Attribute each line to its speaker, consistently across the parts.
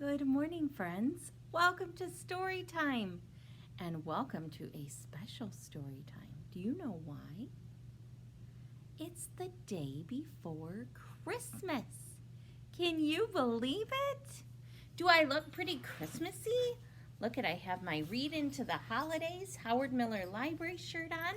Speaker 1: Good morning, friends. Welcome to story time, and welcome to a special story time. Do you know why? It's the day before Christmas. Can you believe it? Do I look pretty Christmassy? Look at, I have my Read Into the Holidays Howard Miller Library shirt on,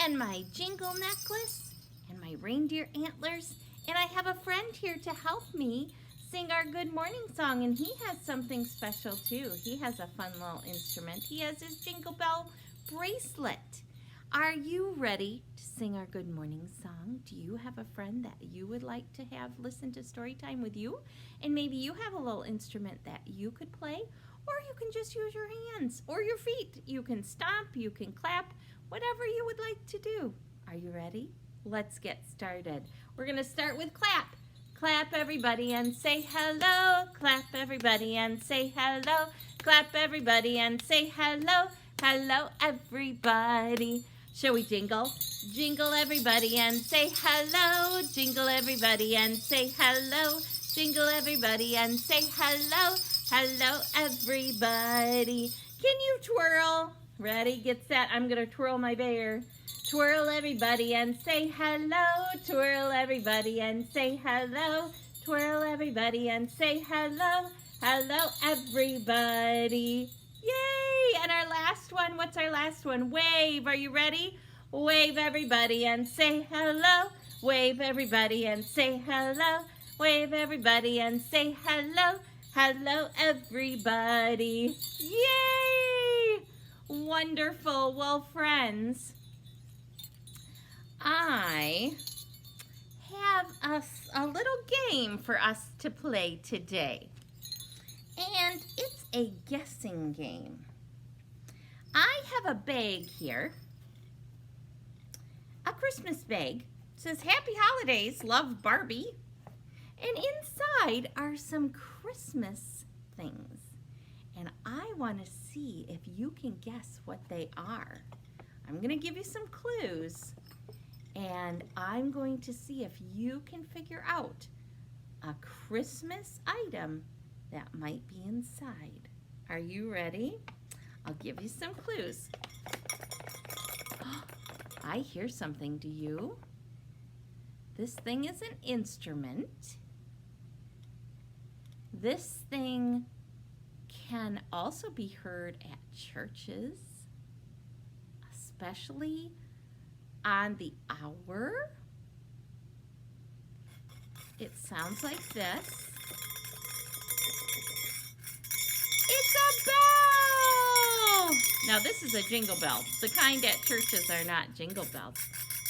Speaker 1: and my jingle necklace, and my reindeer antlers, and I have a friend here to help me sing our good morning song, and he has something special too. He has a fun little instrument. He has his jingle bell bracelet. Are you ready to sing our good morning song? Do you have a friend that you would like to have listen to story time with you? And maybe you have a little instrument that you could play, or you can just use your hands or your feet. You can stomp, you can clap, whatever you would like to do. Are you ready? Let's get started. We're going to start with clap. Clap everybody and say hello. Clap everybody and say hello. Clap everybody and say hello. Hello everybody. Shall we jingle? Jingle everybody and say hello. Jingle everybody and say hello. Jingle everybody and say hello. Hello everybody. Can you twirl? Ready? Get set. I'm going to twirl my bear. Twirl everybody and say hello. Twirl everybody and say hello. Twirl everybody and say hello. Hello everybody. Yay! And our last one, what's our last one? Wave. Are you ready? Wave everybody and say hello. Wave everybody and say hello. Wave everybody and say hello. Hello everybody. Yay! Wonderful. Well, friends, I have a little game for us to play today, and it's a guessing game. I have a bag here, a Christmas bag. It says Happy Holidays, love Barbie, and inside are some Christmas things, and I want to see if you can guess what they are. I'm going to give you some clues, and I'm going to see if you can figure out a Christmas item that might be inside. Are you ready? I'll give you some clues. I hear something, do you? This thing is an instrument. This thing can also be heard at churches, especially on the hour. It sounds like this. It's a bell! Now this is a jingle bell. The kind at churches are not jingle bells,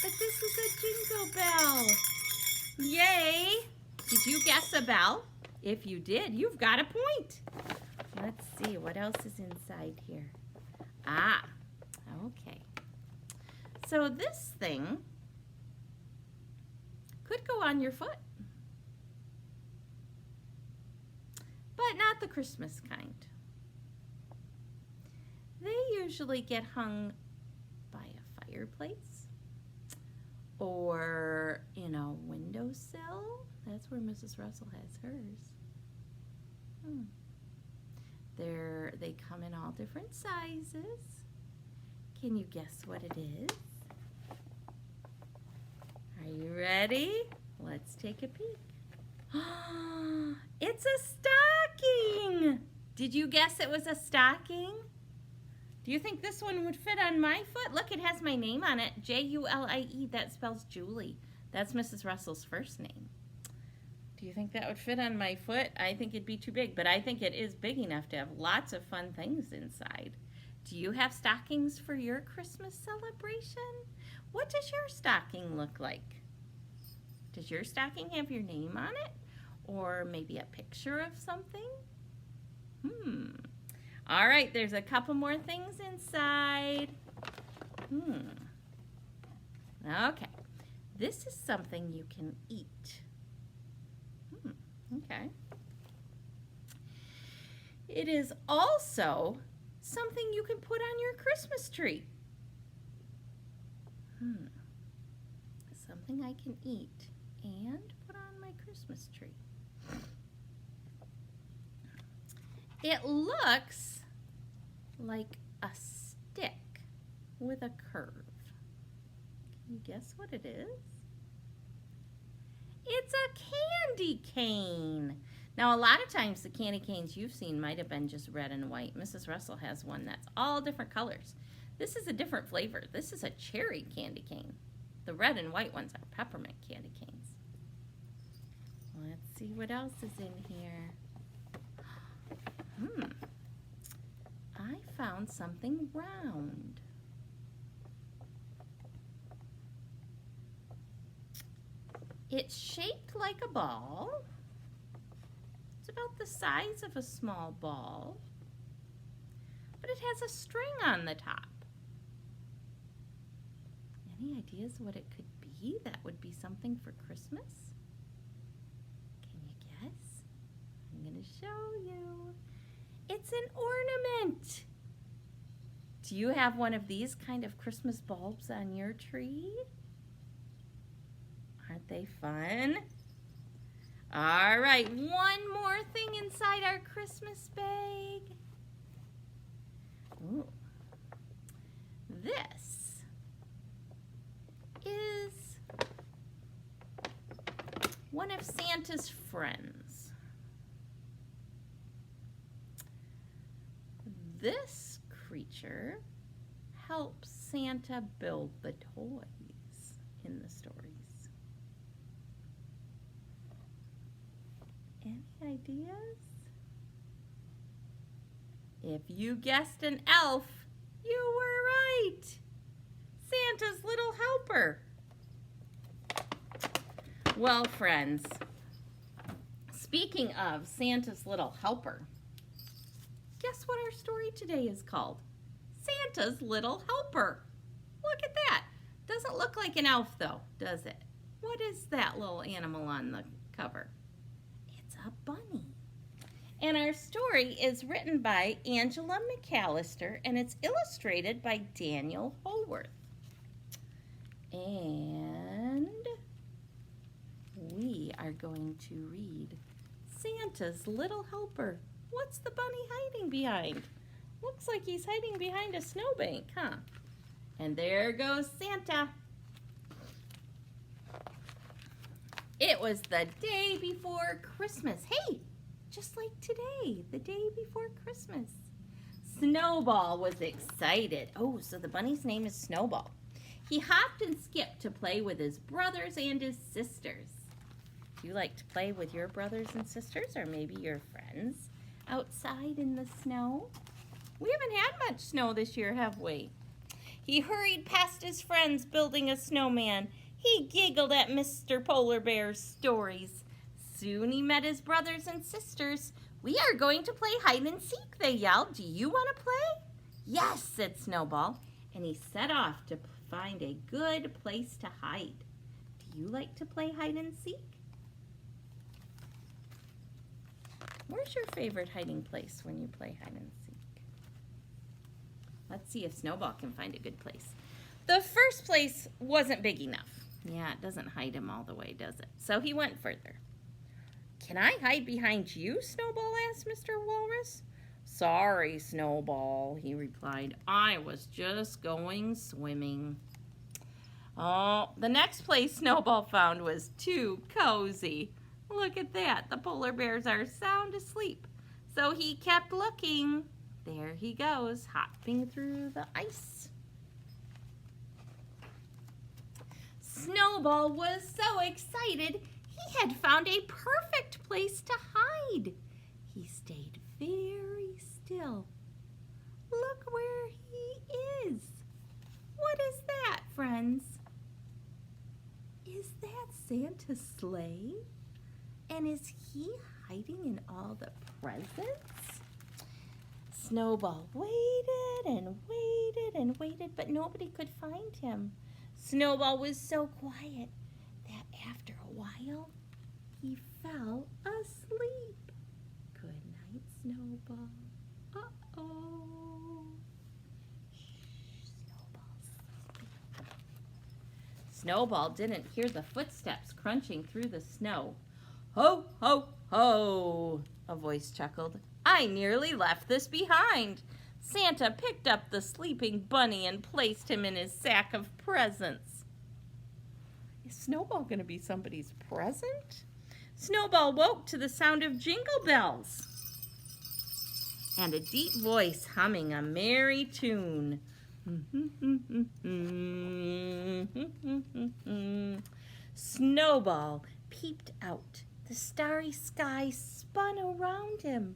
Speaker 1: but this is a jingle bell. Yay! Did you guess a bell? If you did, you've got a point. Let's see, what else is inside here? Ah, okay. So this thing could go on your foot, but not the Christmas kind. They usually get hung by a fireplace or in a windowsill. That's where Mrs. Russell has hers. They come in all different sizes. Can you guess what it is? Are you ready? Let's take a peek. It's a stocking! Did you guess it was a stocking? Do you think this one would fit on my foot? Look, it has my name on it, Julie. That spells Julie. That's Mrs. Russell's first name. Do you think that would fit on my foot? I think it'd be too big, but I think it is big enough to have lots of fun things inside. Do you have stockings for your Christmas celebration? What does your stocking look like? Does your stocking have your name on it? Or maybe a picture of something? All right, there's a couple more things inside. Okay. This is something you can eat. Okay. It is also something you can put on your Christmas tree. Something I can eat and put on my Christmas tree. It looks like a stick with a curve. Can you guess what it is? It's a candy cane. Now, a lot of times the candy canes you've seen might have been just red and white. Mrs. Russell has one that's all different colors. This is a different flavor. This is a cherry candy cane. The red and white ones are peppermint candy canes. Let's see what else is in here. I found something round. It's shaped like a ball. It's about the size of a small ball, but it has a string on the top. Any ideas what it could be? That would be something for Christmas? Can you guess? I'm going to show you. It's an ornament. Do you have one of these kind of Christmas bulbs on your tree? Aren't they fun? All right, one more thing inside our Christmas bag. Ooh. This is one of Santa's friends. This creature helps Santa build the toys in the stories. Any ideas? If you guessed an elf, you were right. Santa's little helper. Well, friends, speaking of Santa's little helper, guess what our story today is called? Santa's Little Helper. Look at that. Doesn't look like an elf though, does it? What is that little animal on the cover? It's a bunny. And our story is written by Angela McAllister and it's illustrated by Daniel Holworth. And we are going to read Santa's Little Helper. What's the bunny hiding behind? Looks like he's hiding behind a snowbank, huh? And there goes Santa. It was the day before Christmas. Hey, just like today, the day before Christmas. Snowball was excited. Oh, so the bunny's name is Snowball. He hopped and skipped to play with his brothers and his sisters. Do you like to play with your brothers and sisters or maybe your friends outside in the snow? We haven't had much snow this year, have we? He hurried past his friends building a snowman. He giggled at Mr. Polar Bear's stories. Soon he met his brothers and sisters. We are going to play hide and seek, they yelled. Do you want to play? Yes, said Snowball, and he set off to find a good place to hide. Do you like to play hide and seek? Where's your favorite hiding place when you play hide and seek? Let's see if Snowball can find a good place. The first place wasn't big enough. Yeah, it doesn't hide him all the way, does it? So he went further. Can I hide behind you, Snowball asked Mr. Walrus. Sorry, Snowball, he replied. I was just going swimming. Oh, the next place Snowball found was too cozy. Look at that. The polar bears are sound asleep. So he kept looking. There he goes, hopping through the ice. Snowball was so excited, he had found a perfect place to hide. He stayed very still. Look where he is. What is that, friends? Is that Santa's sleigh? And is he hiding in all the presents? Snowball waited and waited and waited, but nobody could find him. Snowball was so quiet that after a while, he fell asleep. Good night, Snowball. Uh-oh. Shh, Snowball's sleeping. Snowball didn't hear the footsteps crunching through the snow. Ho, ho, ho, a voice chuckled. I nearly left this behind. Santa picked up the sleeping bunny and placed him in his sack of presents. Is Snowball going to be somebody's present? Snowball woke to the sound of jingle bells and a deep voice humming a merry tune. Snowball peeped out. The starry sky spun around him.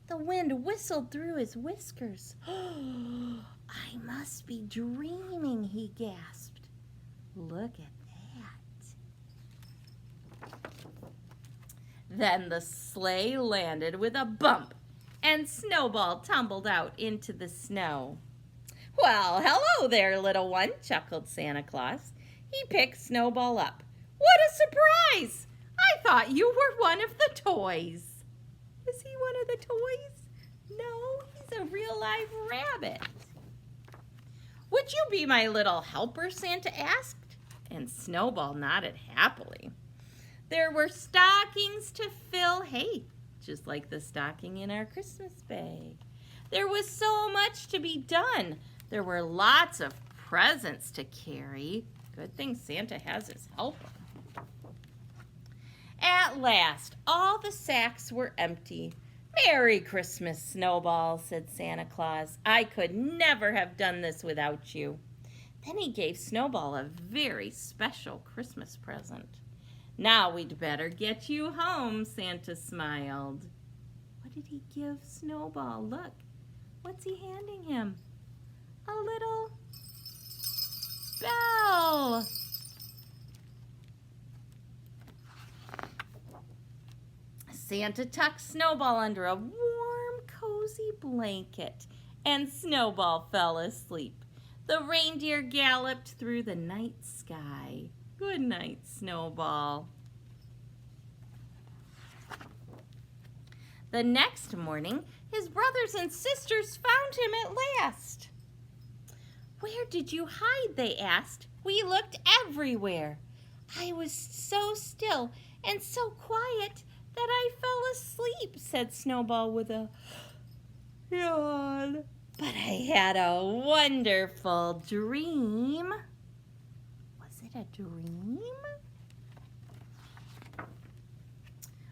Speaker 1: The wind whistled through his whiskers. I must be dreaming, he gasped. Look at that. Then the sleigh landed with a bump, and Snowball tumbled out into the snow. Well, hello there, little one, chuckled Santa Claus. He picked Snowball up. What a surprise! I thought you were one of the toys. Is he one of the toys? No, he's a real live rabbit. Would you be my little helper, Santa asked? And Snowball nodded happily. There were stockings to fill, hey, just like the stocking in our Christmas bag. There was so much to be done. There were lots of presents to carry. Good thing Santa has his helper. At last, all the sacks were empty. Merry Christmas, Snowball, said Santa Claus. I could never have done this without you. Then he gave Snowball a very special Christmas present. Now we'd better get you home, Santa smiled. What did he give Snowball? Look, what's he handing him? A little bell. Santa tucked Snowball under a warm, cozy blanket, and Snowball fell asleep. The reindeer galloped through the night sky. Good night, Snowball. The next morning, his brothers and sisters found him at last. Where did you hide? They asked. We looked everywhere. I was so still and so quiet that I fell asleep, said Snowball with a yawn. But I had a wonderful dream. Was it a dream?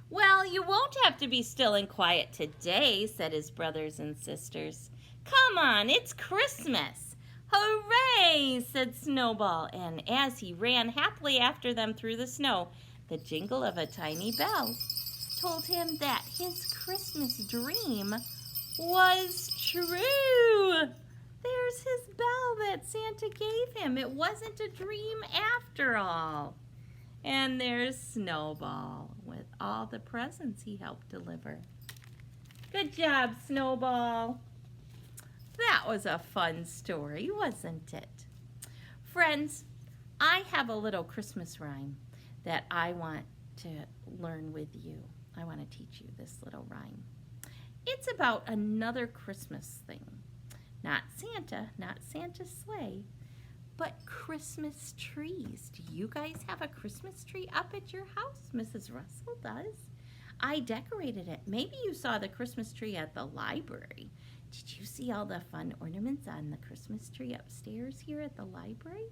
Speaker 1: Well, you won't have to be still and quiet today, said his brothers and sisters. Come on, it's Christmas. Hooray, said Snowball, and as he ran happily after them through the snow, the jingle of a tiny bell told him that his Christmas dream was true. There's his bell that Santa gave him. It wasn't a dream after all. And there's Snowball with all the presents he helped deliver. Good job, Snowball. That was a fun story, wasn't it? Friends, I have a little Christmas rhyme that I want to learn with you. I want to teach you this little rhyme. It's about another Christmas thing. Not Santa, not Santa's sleigh, but Christmas trees. Do you guys have a Christmas tree up at your house? Mrs. Russell does. I decorated it. Maybe you saw the Christmas tree at the library. Did you see all the fun ornaments on the Christmas tree upstairs here at the library?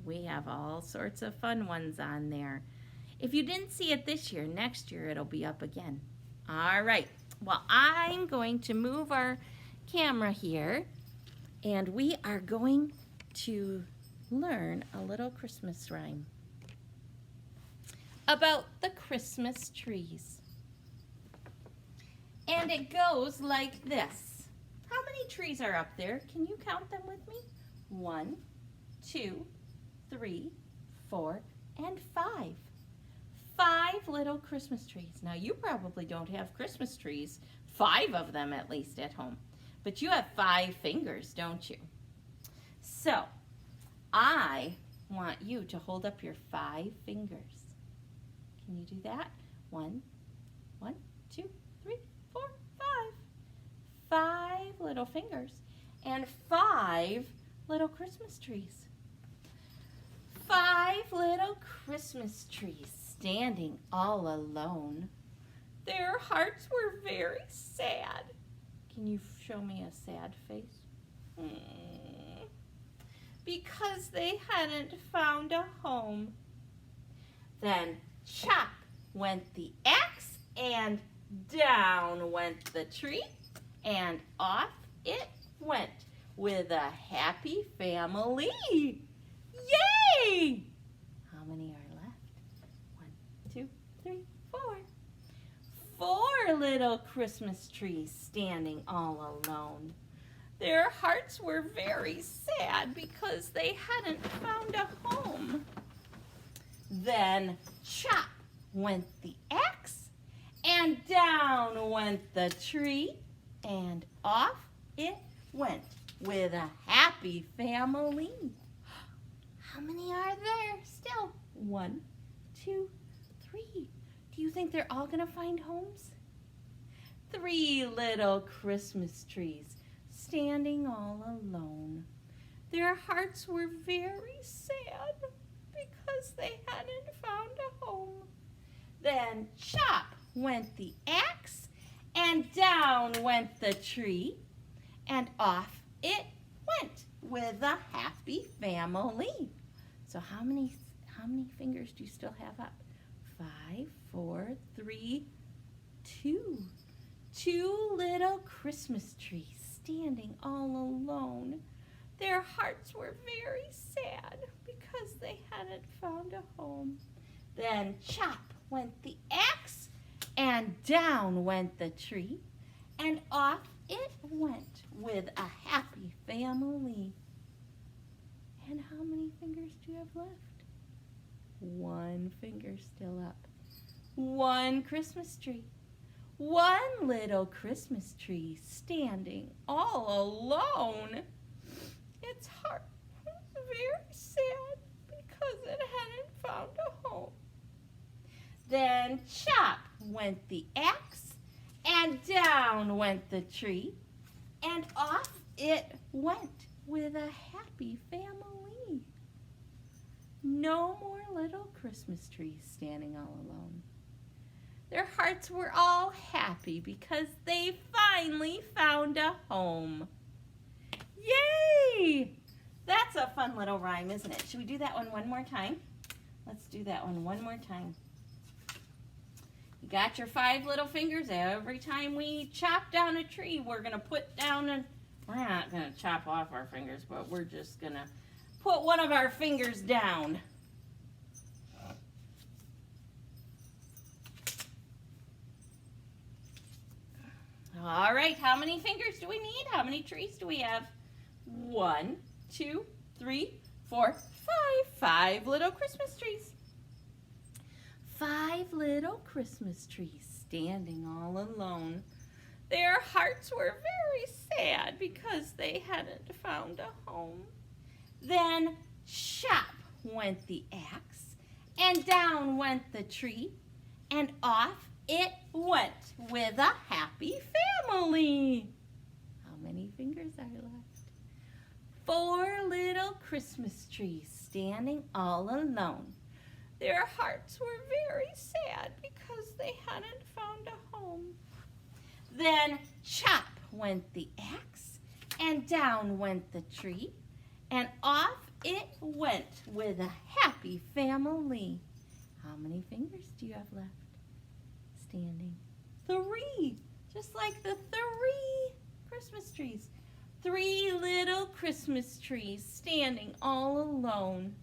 Speaker 1: We have all sorts of fun ones on there. If you didn't see it this year, next year it'll be up again. All right. Well, I'm going to move our camera here, and we are going to learn a little Christmas rhyme about the Christmas trees. And it goes like this. How many trees are up there? Can you count them with me? 1, 2, 3, 4, and 5. 5 little Christmas trees. Now, you probably don't have Christmas trees, 5 of them at least at home. But you have 5 fingers, don't you? So, I want you to hold up your 5 fingers. Can you do that? 1, 2, 3, 4, 5. 5 little fingers and 5 little Christmas trees. 5 little Christmas trees standing all alone. Their hearts were very sad. Can you show me a sad face? Because they hadn't found a home. Then chop went the axe, and down went the tree, and off it went with a happy family. Yay! How many are left? 1, 2, 3, 4. 4 little Christmas trees standing all alone. Their hearts were very sad because they hadn't found a home. Then chop went the axe, and down went the tree, and off it went with a happy family. How many are there still? 1, 2, 3. Do you think they're all going to find homes? 3 little Christmas trees standing all alone. Their hearts were very sad because they hadn't found a home. Then chop went the axe, and down went the tree, and off it went with a happy family. So how many fingers do you still have up? 5, 4, 3, 2. 2 little Christmas trees standing all alone. Their hearts were very sad because they hadn't found a home. Then chop went the axe, and down went the tree, and off it went with a happy family. And how many fingers do you have left? 1 finger still up. 1 Christmas tree. 1 little Christmas tree standing all alone. Its heart was very sad because it hadn't found a home. Then chop went the axe, and down went the tree, and off it went with a happy family. No more little Christmas trees standing all alone. Their hearts were all happy because they finally found a home. Yay! That's a fun little rhyme, isn't it? Should we do that one more time? Let's do that one more time. You got your 5 little fingers. Every time we chop down a tree, we're going to put down we're not going to chop off our fingers, but we're just going to put one of our fingers down. All right, how many fingers do we need? How many trees do we have? 1, 2, 3, 4, 5. 5 little Christmas trees. 5 little Christmas trees standing all alone. Their hearts were very sad because they hadn't found a home. Then chop went the axe, and down went the tree, and off it went with a happy family. How many fingers are left? 4 little Christmas trees standing all alone. Their hearts were very sad because they hadn't found a home. Then chop went the axe, and down went the tree, and off it went with a happy family. How many fingers do you have left standing? 3, just like the 3 Christmas trees. 3 little Christmas trees standing all alone.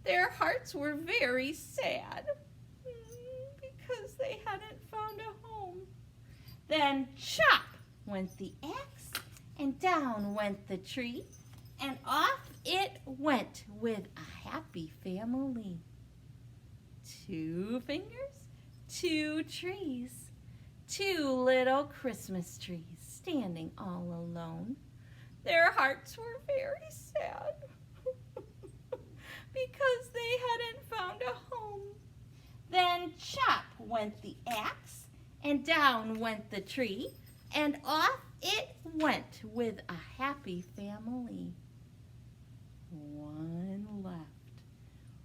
Speaker 1: Their hearts were very sad because they hadn't found a home. Then chop went the axe, and down went the tree, and off it went with a happy family. 2 fingers, 2 trees, 2 little Christmas trees standing all alone. Their hearts were very sad because they hadn't found a home. Then chop went the axe, and down went the tree, and off it went with a happy family. 1 left.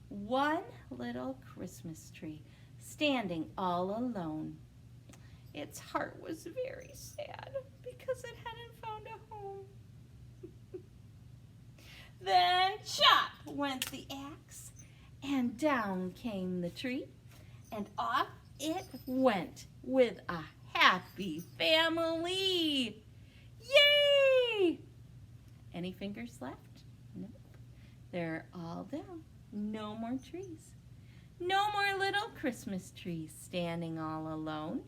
Speaker 1: 1 little Christmas tree standing all alone. Its heart was very sad because it hadn't found a home. Then chop went the axe, and down came the tree, and off it went with a happy family. Yay! Any fingers left? Nope. They're all down. No more trees. No more little Christmas trees standing all alone.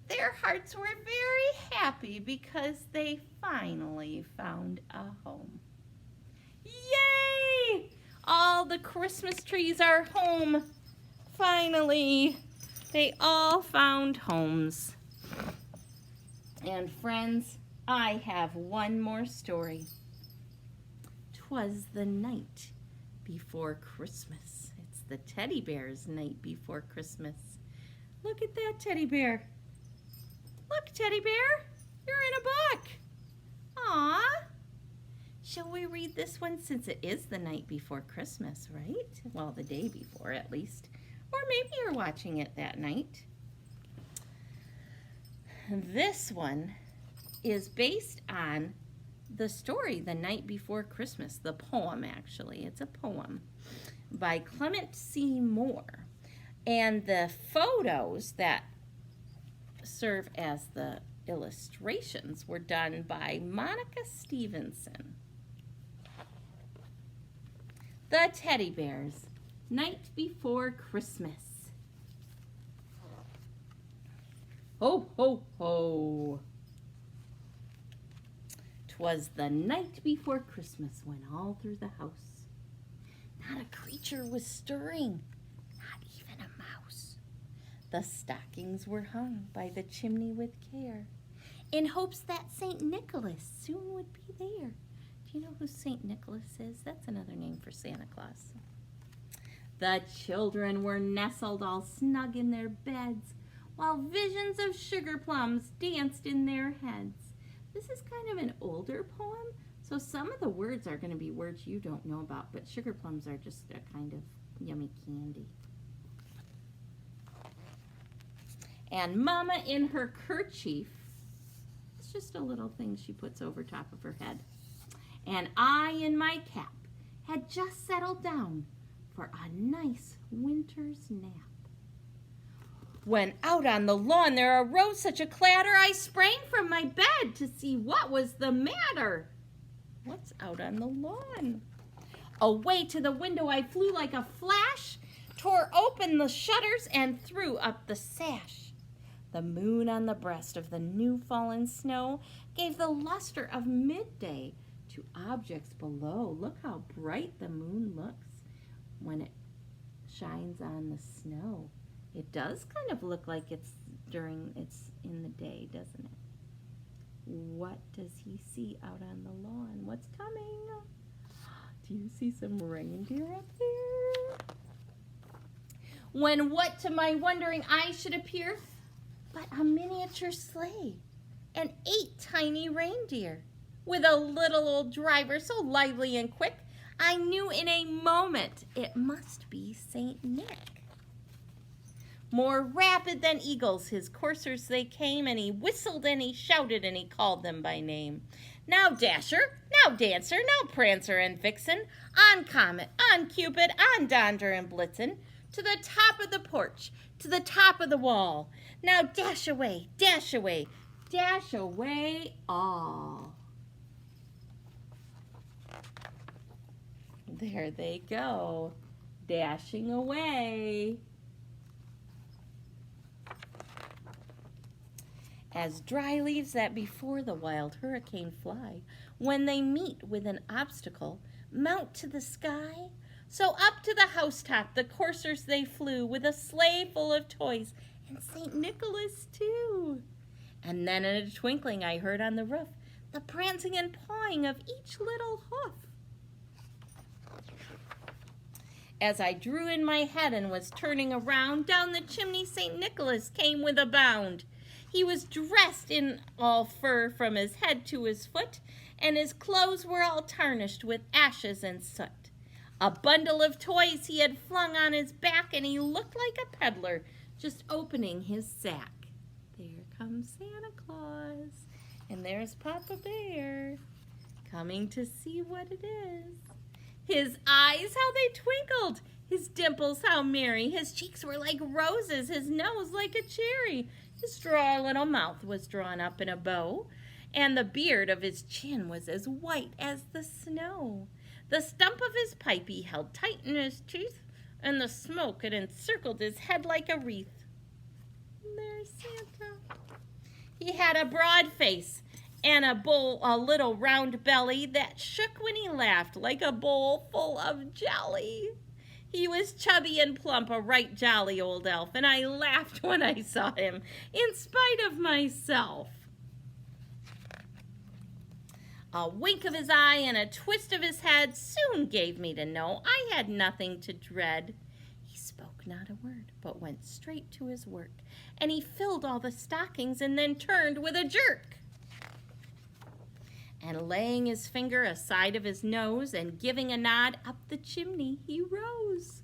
Speaker 1: Their hearts were very happy because they finally found a home. Yay! All the Christmas trees are home. Finally, they all found homes. And friends, I have one more story. 'Twas the night before Christmas. It's the teddy bear's night before Christmas. Look at that teddy bear. Look, teddy bear, you're in a book. Aw. Shall we read this one since it is the night before Christmas, right? Well, the day before at least. Or maybe you're watching it that night. This one is based on the story, The Night Before Christmas, the poem actually. It's a poem by Clement C. Moore. And the photos that serve as the illustrations were done by Monica Stevenson. The Teddy Bears, Night Before Christmas. Ho, ho, ho. 'Twas the night before Christmas when all through the house not a creature was stirring, not even a mouse. The stockings were hung by the chimney with care, in hopes that St. Nicholas soon would be there. Do you know who St. Nicholas is? That's another name for Santa Claus. The children were nestled all snug in their beds, while visions of sugar plums danced in their heads. This is kind of an older poem, so some of the words are going to be words you don't know about, but sugar plums are just a kind of yummy candy. And Mama in her kerchief, it's just a little thing she puts over top of her head, and I in my cap had just settled down for a nice winter's nap. When out on the lawn there arose such a clatter, I sprang from my bed to see what was the matter. What's out on the lawn? Away to the window I flew like a flash, tore open the shutters and threw up the sash. The moon on the breast of the new fallen snow gave the luster of midday to objects below. Look how bright the moon looks when it shines on the snow. It does kind of look like it's in the day, doesn't it? What does he see out on the lawn? What's coming? Do you see some reindeer up there? When what to my wondering eyes should appear but a miniature sleigh and 8 tiny reindeer with a little old driver so lively and quick, I knew in a moment it must be Saint Nick. More rapid than eagles his coursers they came, and he whistled and he shouted and he called them by name. Now Dasher, now Dancer, now Prancer and Vixen, on Comet, on Cupid, on Donder and Blitzen, to the top of the porch, to the top of the wall. Now dash away, dash away, dash away all. There they go, dashing away. As dry leaves that before the wild hurricane fly, when they meet with an obstacle, mount to the sky, so up to the housetop the coursers they flew, with a sleigh full of toys, and St. Nicholas too. And then in a twinkling I heard on the roof the prancing and pawing of each little hoof. As I drew in my head and was turning around, down the chimney St. Nicholas came with a bound. He was dressed in all fur from his head to his foot, and his clothes were all tarnished with ashes and soot. A bundle of toys he had flung on his back, and he looked like a peddler just opening his sack. comes Santa Claus. And there's Papa Bear coming to see what it is. His eyes, how they twinkled. His dimples, how merry. His cheeks were like roses. His nose like a cherry. His dry little mouth was drawn up in a bow. And the beard of his chin was as white as the snow. The stump of his pipe he held tight in his teeth, and the smoke had encircled his head like a wreath. There's Santa. He had a broad face and a little round belly that shook when he laughed like a bowl full of jelly. He was chubby and plump, a right jolly old elf, and I laughed when I saw him, in spite of myself. A wink of his eye and a twist of his head soon gave me to know I had nothing to dread. He spoke not a word, but went straight to his work, and he filled all the stockings and then turned with a jerk. And laying his finger aside of his nose and giving a nod up the chimney, he rose.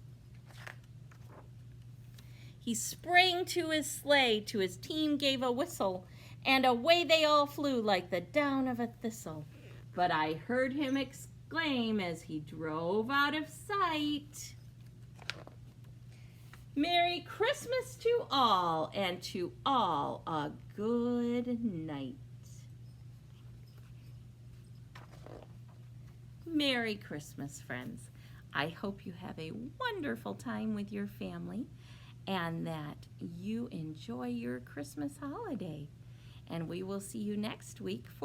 Speaker 1: He sprang to his sleigh, to his team gave a whistle, and away they all flew like the down of a thistle. But I heard him exclaim as he drove out of sight, "Merry Christmas to all, and to all a good night." Merry Christmas, friends. I hope you have a wonderful time with your family and that you enjoy your Christmas holiday. And we will see you next week for